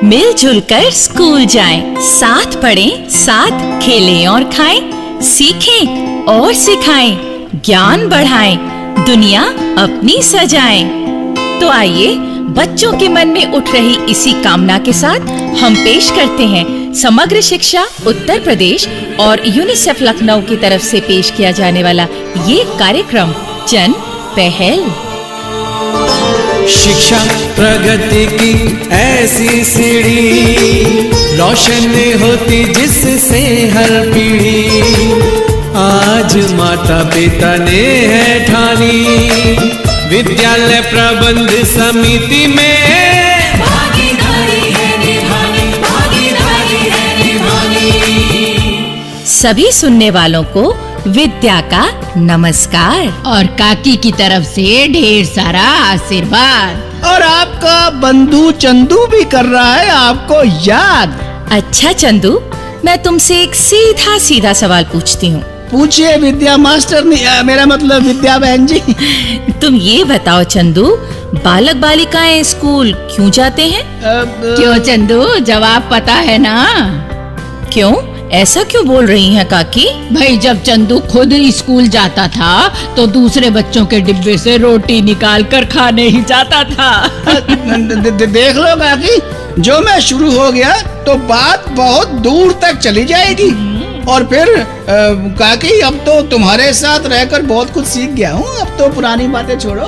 मिलजुल कर स्कूल जाएं, साथ पढ़ें, साथ खेलें और खाएं, सीखें और सिखाएं, ज्ञान बढ़ाएं, दुनिया अपनी सजाएं। तो आइए बच्चों के मन में उठ रही इसी कामना के साथ हम पेश करते हैं समग्र शिक्षा उत्तर प्रदेश और यूनिसेफ लखनऊ की तरफ से पेश किया जाने वाला ये कार्यक्रम जन पहल। शिक्षा प्रगति की ऐसी सीढ़ी, रोशन होती जिससे हर पीढ़ी। आज माता पिता ने है ठानी, विद्यालय प्रबंध समिति में भागीदारी है निभानी, भागीदारी है निभानी। सभी सुनने वालों को विद्या का नमस्कार और काकी की तरफ से ढेर सारा आशीर्वाद। और आपका बंधु चंदू भी कर रहा है आपको याद। अच्छा चंदू, मैं तुमसे एक सीधा सीधा सवाल पूछती हूँ। पूछिए विद्या मास्टर, मेरा मतलब विद्या बहन जी। तुम ये बताओ चंदू, बालक बालिकाएं स्कूल क्यों जाते हैं? क्यों चंदू, जवाब पता है ना? क्यों, ऐसा क्यों बोल रही हैं काकी? भाई जब चंदू खुद स्कूल जाता था तो दूसरे बच्चों के डिब्बे से रोटी निकाल कर खाने ही जाता था। देख लो काकी, जो मैं शुरू हो गया तो बात बहुत दूर तक चली जाएगी। और फिर काकी, अब तो तुम्हारे साथ रहकर बहुत कुछ सीख गया हूँ, अब तो पुरानी बातें छोड़ो।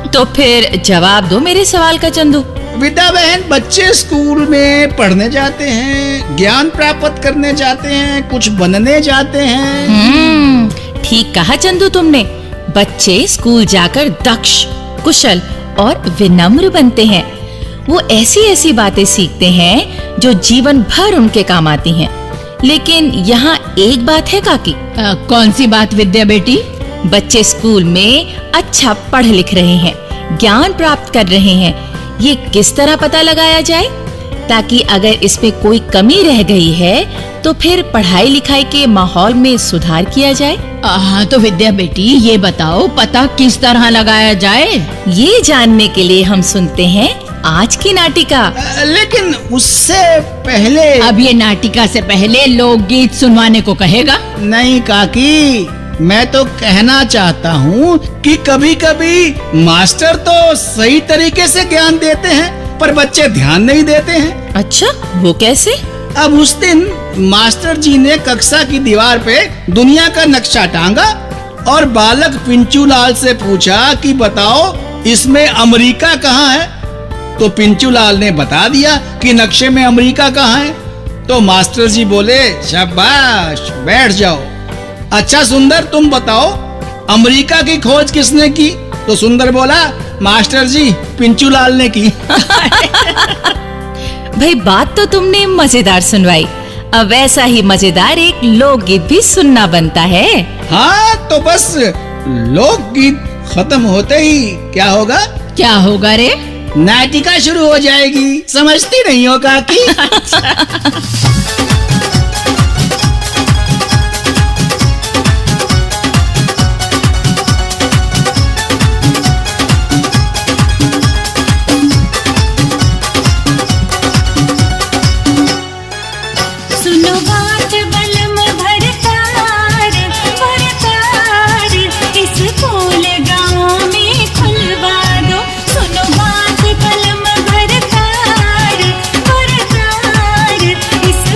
तो फिर जवाब दो मेरे सवाल का चंदू। विद्या बहन, बच्चे स्कूल में पढ़ने जाते हैं, ज्ञान प्राप्त करने जाते हैं, कुछ बनने जाते हैं। ठीक कहा चंदू तुमने। बच्चे स्कूल जाकर दक्ष, कुशल और विनम्र बनते हैं। वो ऐसी ऐसी बातें सीखते हैं जो जीवन भर उनके काम आती हैं। लेकिन यहाँ एक बात है काकी। कौन सी बात विद्या बेटी? बच्चे स्कूल में अच्छा पढ़ लिख रहे हैं, ज्ञान प्राप्त कर रहे हैं, ये किस तरह पता लगाया जाए ताकि अगर इसमें कोई कमी रह गई है तो फिर पढ़ाई लिखाई के माहौल में सुधार किया जाए? हाँ तो विद्या बेटी, ये बताओ पता किस तरह लगाया जाए? ये जानने के लिए हम सुनते हैं आज की नाटिका। लेकिन उससे पहले अब ये नाटिका से पहले लोकगीत सुनवाने को कहेगा? नहीं काकी, मैं तो कहना चाहता हूँ कि कभी कभी मास्टर तो सही तरीके से ज्ञान देते हैं पर बच्चे ध्यान नहीं देते हैं। अच्छा, वो कैसे? अब उस दिन मास्टर जी ने कक्षा की दीवार पे दुनिया का नक्शा टांगा और बालक पिंचू लाल से पूछा कि बताओ इसमें अमेरिका कहाँ है? तो पिंचू लाल ने बता दिया कि नक्शे में अमेरिका कहाँ है। तो मास्टर जी बोले, शाबाश, बैठ जाओ। अच्छा सुंदर, तुम बताओ अमेरिका की खोज किसने की? तो सुंदर बोला, मास्टर जी, पिंचू लाल ने की। भाई बात तो तुमने मजेदार सुनवाई, अब वैसा ही मजेदार एक लोकगीत भी सुनना बनता है। हाँ तो बस लोकगीत खत्म होते ही क्या होगा? क्या होगा रे? नाटिका शुरू हो जाएगी, समझती नहीं हो काकी? इस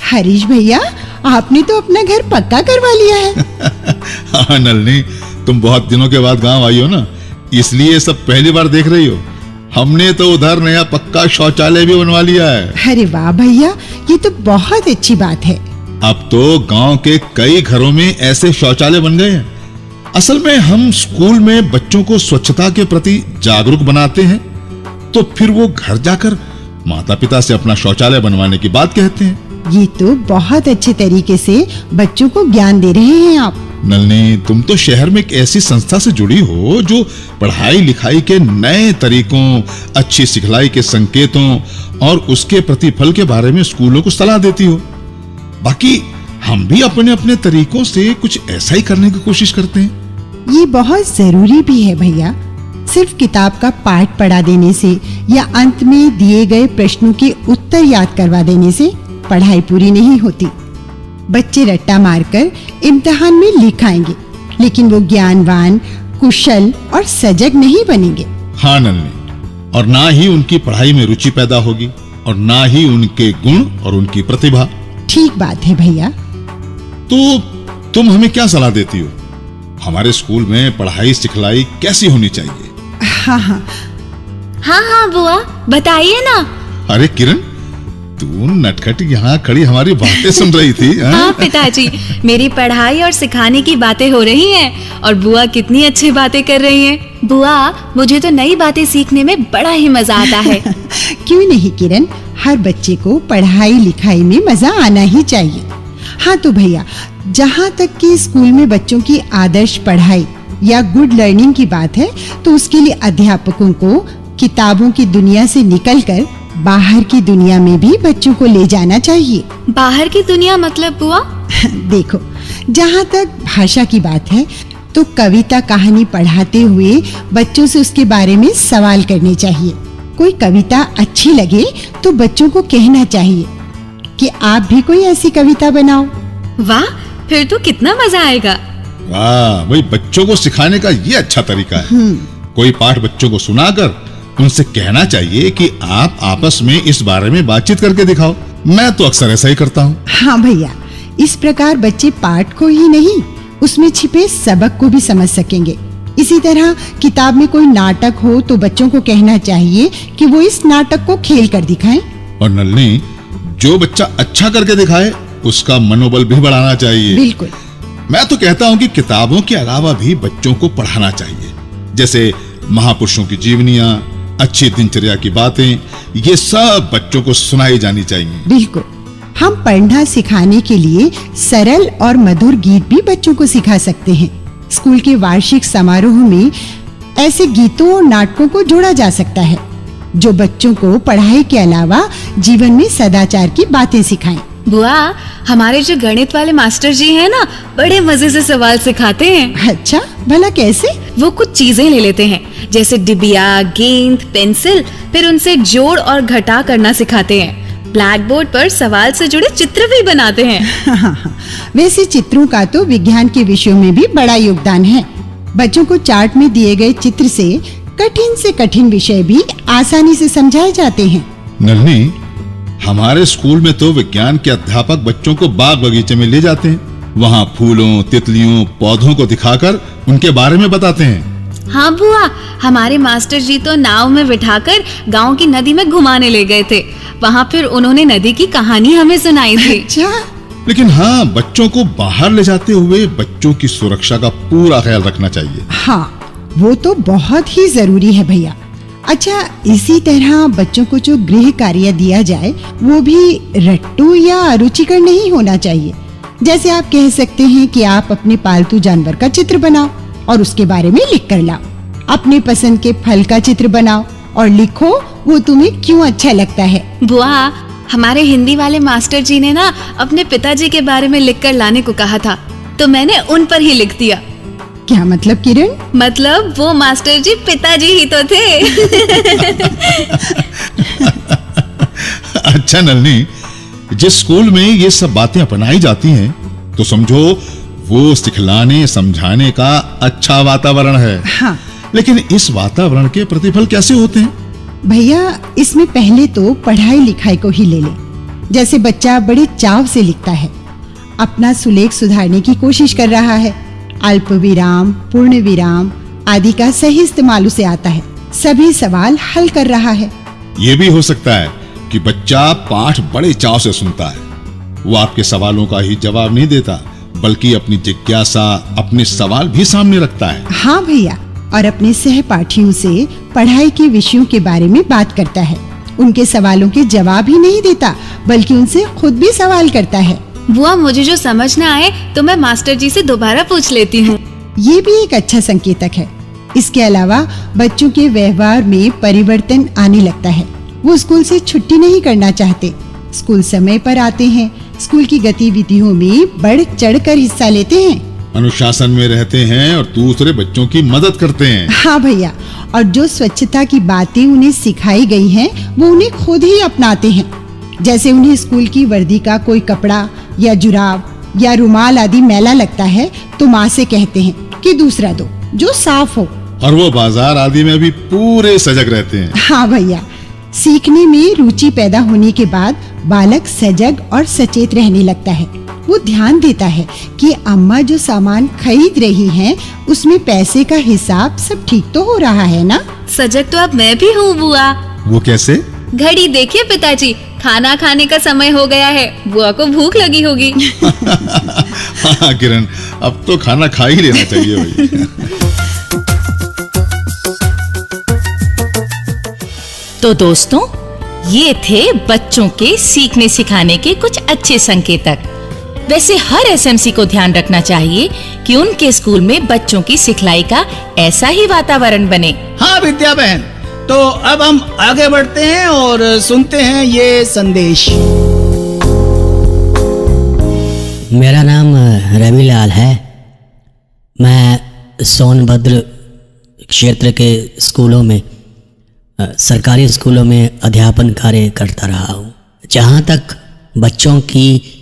हरीश भैया, आपने तो अपना घर पक्का करवा लिया है। हाँ नलनी, तुम बहुत दिनों के बाद गांव आई हो ना, इसलिए सब पहली बार देख रही हो। हमने तो उधर नया पक्का शौचालय भी बनवा लिया है। अरे वाह भैया, ये तो बहुत अच्छी बात है। अब तो गांव के कई घरों में ऐसे शौचालय बन गए हैं। असल में हम स्कूल में बच्चों को स्वच्छता के प्रति जागरूक बनाते हैं, तो फिर वो घर जाकर माता पिता से अपना शौचालय बनवाने की बात कहते हैं। ये तो बहुत अच्छे तरीके से बच्चों को ज्ञान दे रहे हैं आप। नलनी, तुम तो शहर में एक ऐसी संस्था से जुड़ी हो जो पढ़ाई लिखाई के नए तरीकों, अच्छी सिखलाई के संकेतों और उसके प्रतिफल के बारे में स्कूलों को सलाह देती हो। बाकी हम भी अपने अपने तरीकों से कुछ ऐसा ही करने की कोशिश करते हैं। ये बहुत जरूरी भी है भैया। सिर्फ किताब का पाठ पढ़ा देने से या अंत में दिए गए प्रश्नों के उत्तर याद करवा देने से पढ़ाई पूरी नहीं होती। बच्चे रट्टा मारकर इम्तिहान में लिख आएंगे, लेकिन वो ज्ञानवान, कुशल और सजग नहीं बनेंगे। हाँ नलनी, और ना ही उनकी पढ़ाई में रुचि पैदा होगी और ना ही उनके गुण और उनकी प्रतिभा। ठीक बात है भैया। तो तुम हमें क्या सलाह देती हो? हमारे स्कूल में पढ़ाई सिखलाई कैसी होनी चाहिए? हाँ हाँ हाँ बुआ, बताइए ना। अरे किरण, तू नटखट यहाँ खड़ी हमारी बातें सुन रही थी। हाँ पिताजी, मेरी पढ़ाई और सिखाने की बातें हो रही हैं और बुआ कितनी अच्छी बातें कर रही हैं। बुआ, मुझे तो नई बातें सीखने में बड़ा ही मजा आता है। क्यों नहीं किरण, हर बच्चे को पढ़ाई लिखाई में मजा आना ही चाहिए। हाँ तो भैया, जहाँ तक कि स्कूल में बच्चों की आदर्श पढ़ाई या गुड लर्निंग की बात है, तो उसके लिए अध्यापकों को किताबों की दुनिया से निकलकर बाहर की दुनिया में भी बच्चों को ले जाना चाहिए। बाहर की दुनिया मतलब बुआ? देखो, जहाँ तक भाषा की बात है, तो कविता कहानी पढ़ाते हुए बच्चों से उसके बारे में सवाल करने चाहिए। कोई कविता अच्छी लगे तो बच्चों को कहना चाहिए कि आप भी कोई ऐसी कविता बनाओ। वाह, फिर तो कितना मजा आएगा। वाह, वही बच्चों को सिखाने का ये अच्छा तरीका है। कोई पाठ बच्चों को सुनाकर उनसे कहना चाहिए कि आप आपस में इस बारे में बातचीत करके दिखाओ। मैं तो अक्सर ऐसा ही करता हूँ। हाँ भैया, इस प्रकार बच्चे पाठ को ही नहीं, उसमें छिपे सबक को भी समझ सकेंगे। इसी तरह किताब में कोई नाटक हो तो बच्चों को कहना चाहिए कि वो इस नाटक को खेल कर दिखाएं। और नलनी, जो बच्चा अच्छा करके दिखाए उसका मनोबल भी बढ़ाना चाहिए। बिल्कुल। मैं तो कहता हूँ कि किताबों के अलावा भी बच्चों को पढ़ाना चाहिए, जैसे महापुरुषों की जीवनियाँ, अच्छी दिनचर्या की बातें, ये सब बच्चों को सुनाई जानी चाहिए। बिल्कुल। हम पढ़ना सिखाने के लिए सरल और मधुर गीत भी बच्चों को सिखा सकते हैं। स्कूल के वार्षिक समारोह में ऐसे गीतों और नाटकों को जोड़ा जा सकता है जो बच्चों को पढ़ाई के अलावा जीवन में सदाचार की बातें सिखाएं। बुआ, हमारे जो गणित वाले मास्टर जी हैं ना, बड़े मजे से सवाल सिखाते हैं। अच्छा, भला कैसे? वो कुछ चीजें ले लेते हैं, जैसे डिबिया, गेंद, पेंसिल, फिर उनसे जोड़ और घटा करना सिखाते हैं। ब्लैक बोर्ड पर सवाल से जुड़े चित्र भी बनाते हैं। वैसे चित्रों का तो विज्ञान के विषयों में भी बड़ा योगदान है। बच्चों को चार्ट में दिए गए चित्र से कठिन विषय भी आसानी से समझाए जाते हैं। नलनी, हमारे स्कूल में तो विज्ञान के अध्यापक बच्चों को बाग बगीचे में ले जाते हैं। वहाँ फूलों, तितलियों, पौधों को दिखाकर उनके बारे में बताते हैं। हाँ बुआ, हमारे मास्टर जी तो नाव में बिठाकर गांव की नदी में घुमाने ले गए थे। वहाँ फिर उन्होंने नदी की कहानी हमें सुनाई थी। अच्छा। लेकिन हाँ, बच्चों को बाहर ले जाते हुए बच्चों की सुरक्षा का पूरा ख्याल रखना चाहिए। हाँ, वो तो बहुत ही जरूरी है भैया। अच्छा, इसी तरह बच्चों को जो गृह कार्य दिया जाए वो भी रट्टू या रुचिकर नहीं होना चाहिए। जैसे आप कह सकते हैं कि आप अपने पालतू जानवर का चित्र बनाओ और उसके बारे में लिख कर लाओ। अपने पसंद के फल का चित्र बनाओ और लिखो वो तुम्हें क्यों अच्छा लगता है। बुआ, हमारे हिंदी वाले मास्टर जी ने ना अपने पिताजी के बारे में लिख कर लाने को कहा था, तो मैंने उन पर ही लिख दिया। क्या मतलब किरण? मतलब वो मास्टर जी पिताजी ही तो थे। अच्छा नलनी, जिस स्कूल में ये सब बातें अपनाई जाती हैं, तो समझो वो सिखलाने समझाने का अच्छा वातावरण है। हाँ। लेकिन इस वातावरण के प्रतिफल कैसे होते हैं? भैया, इसमें पहले तो पढ़ाई लिखाई को ही ले ले। जैसे बच्चा बड़े चाव से लिखता है, अपना सुलेख सुधारने की कोशिश कर रहा है, अल्प विराम, पूर्ण विराम आदि का सही इस्तेमाल उसे आता है, सभी सवाल हल कर रहा है। ये भी हो सकता है कि बच्चा पाठ बड़े चाव से सुनता है, वो आपके सवालों का ही जवाब नहीं देता, बल्कि अपनी जिज्ञासा, अपने सवाल भी सामने रखता है। हाँ भैया, और अपने सहपाठियों से पढ़ाई के विषयों के बारे में बात करता है, उनके सवालों के जवाब ही नहीं देता, बल्कि उनसे खुद भी सवाल करता है। बुआ, मुझे जो समझ ना आए तो मैं मास्टर जी से दोबारा पूछ लेती हूँ। ये भी एक अच्छा संकेतक है। इसके अलावा बच्चों के व्यवहार में परिवर्तन आने लगता है। वो स्कूल से छुट्टी नहीं करना चाहते, स्कूल समय पर आते हैं, स्कूल की गतिविधियों में बढ़ चढ़कर हिस्सा लेते हैं, अनुशासन में रहते हैं और दूसरे बच्चों की मदद करते हैं। हाँ भैया, और जो स्वच्छता की बातें उन्हें सिखाई गई हैं, वो उन्हें खुद ही अपनाते हैं। जैसे उन्हें स्कूल की वर्दी का कोई कपड़ा या जुराब या रुमाल आदि मैला लगता है तो माँ से कहते हैं कि दूसरा दो जो साफ हो, और वो बाजार आदि में भी पूरे सजग रहते हैं। हाँ भैया, सीखने में रुचि पैदा होने के बाद बालक सजग और सचेत रहने लगता है। वो ध्यान देता है कि अम्मा जो सामान खरीद रही हैं, उसमें पैसे का हिसाब सब ठीक तो हो रहा है ना। सजग तो अब मैं भी हूँ बुआ। वो कैसे? घड़ी देखिए पिताजी, खाना खाने का समय हो गया है, बुआ को भूख लगी होगी। हाँ किरण, अब तो खाना खा ही लेना चाहिए भाई। तो दोस्तों, ये थे बच्चों के सीखने सिखाने के कुछ अच्छे संकेतक। वैसे हर एसएमसी को ध्यान रखना चाहिए कि उनके स्कूल में बच्चों की सिखलाई का ऐसा ही वातावरण बने। हाँ विद्या बहन, तो अब हम आगे बढ़ते हैं और सुनते हैं ये संदेश। मेरा नाम रविलाल है। मैं सोनभद्र क्षेत्र के स्कूलों में, सरकारी स्कूलों में अध्यापन कार्य करता रहा हूँ। जहाँ तक बच्चों की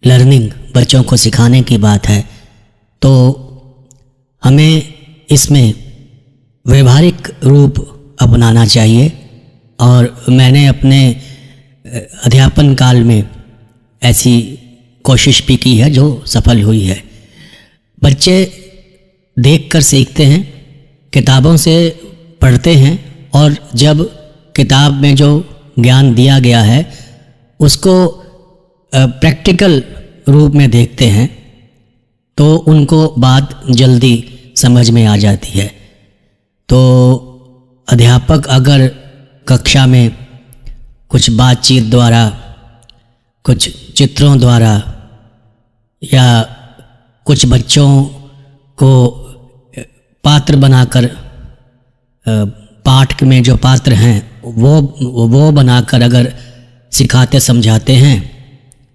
लर्निंग, बच्चों को सिखाने की बात है, तो हमें इसमें व्यवहारिक रूप अपनाना चाहिए। और मैंने अपने अध्यापन काल में ऐसी कोशिश भी की है जो सफल हुई है। बच्चे देखकर सीखते हैं, किताबों से पढ़ते हैं, और जब किताब में जो ज्ञान दिया गया है उसको प्रैक्टिकल रूप में देखते हैं तो उनको बात जल्दी समझ में आ जाती है। तो अध्यापक अगर कक्षा में कुछ बातचीत द्वारा, कुछ चित्रों द्वारा, या कुछ बच्चों को पात्र बनाकर, पाठ में जो पात्र हैं वो बनाकर अगर सिखाते समझाते हैं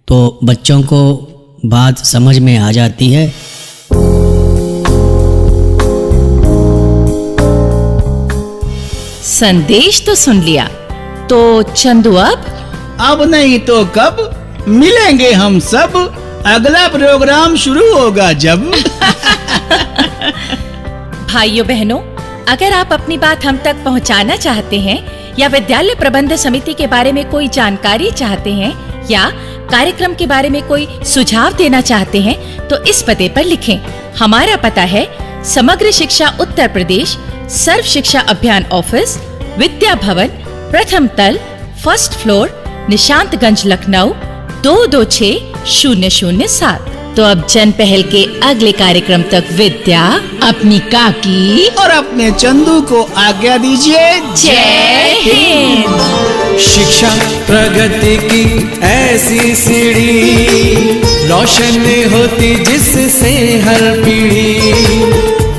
तो बच्चों को बात समझ में आ जाती है। संदेश तो सुन लिया, तो चंदू अब नहीं तो कब मिलेंगे हम सब, अगला प्रोग्राम शुरू होगा जब। भाइयों बहनों, अगर आप अपनी बात हम तक पहुंचाना चाहते हैं या विद्यालय प्रबंध समिति के बारे में कोई जानकारी चाहते हैं या कार्यक्रम के बारे में कोई सुझाव देना चाहते हैं तो इस पते पर लिखें। हमारा पता है समग्र शिक्षा उत्तर प्रदेश, सर्व शिक्षा अभियान ऑफिस, विद्या भवन, प्रथम तल, फर्स्ट फ्लोर, निशांतगंज, लखनऊ 226007। तो अब जन पहल के अगले कार्यक्रम तक विद्या अपनी काकी और अपने चंदू को आज्ञा दीजिए। जय हिंद। शिक्षा प्रगति की ऐसी सीढ़ी, रोशन होती जिससे हर पीढ़ी।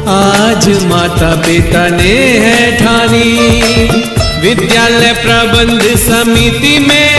आज माता पिता ने है ठानी, विद्यालय प्रबंध समिति में